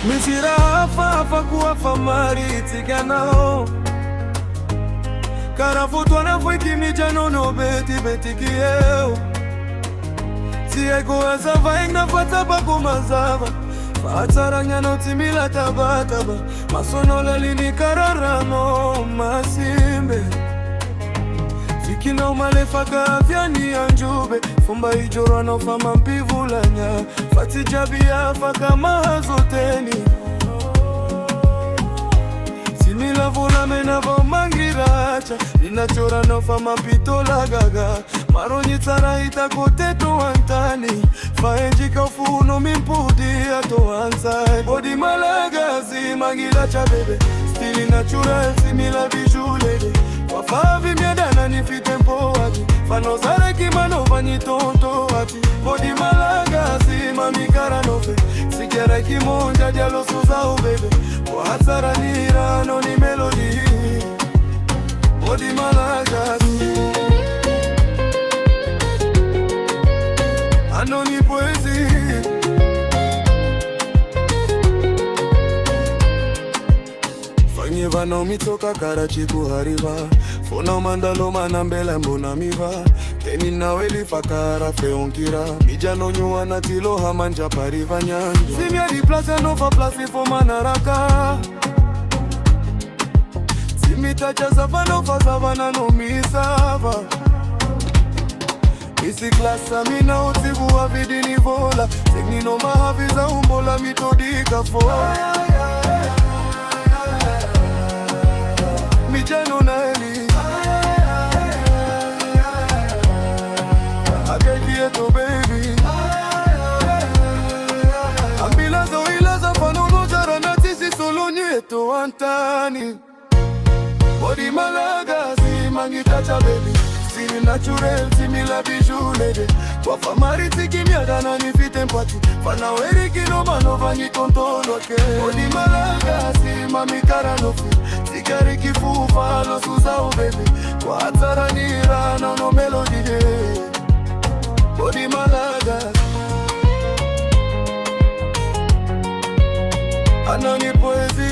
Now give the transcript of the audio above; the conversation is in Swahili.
Misira hafa kuwafa mari tiganao Karafutwa na fwiki mijano no beti kieo Tiego azava ingna fataba kumazava Fataranya no timila tabataba Masonola lini kararano masimbe Fikina umalefaka vyani anjube Fumba ijoro no fama mpivulanya Fati jabia faka mahazoteni Sinila vula menavo mangiracha Ninachora no fama pitola gaga Maroni tsara ita koteto antani Faenjika ufuno mimpudi ato ansai Body malagazi mangiracha bebe Stili natural simila bijulede Wafavi miadana nifite mpo wati Fano zare kimano vanyi tonto wati Body malagazi mamikara nofe Sigera kimonja dialo suza ubebe Kwa hatsara nirano ni melodi Body malagazi Ano ni poezi Fanye vano mitoka karachi kuhariva Fona mandalo manambela mbona miva Teni naweli fakara feonkira Mijano nyuana tilo hamanja pariva nyanjo Simia di place nova place fo manaraka Simita chaza vano fasavana no misava Isi klasa mina utibu wa vidini vola Segni no mahaviza umbola mitodika fola Mijano na eli Agedieto baby Ambilazo ilaza panono jara natisi solo nyeto antani Body malagazi mangitacha baby Siri natural simila bijulede Kwa famari tiki miadana nifite mpati Fana weri kino manova nitontoloke Body malagazi mamikara nofi Sigari kifufa lo suza ubebe Kwa hatara nirana no melodi Body malagazi Anani poezi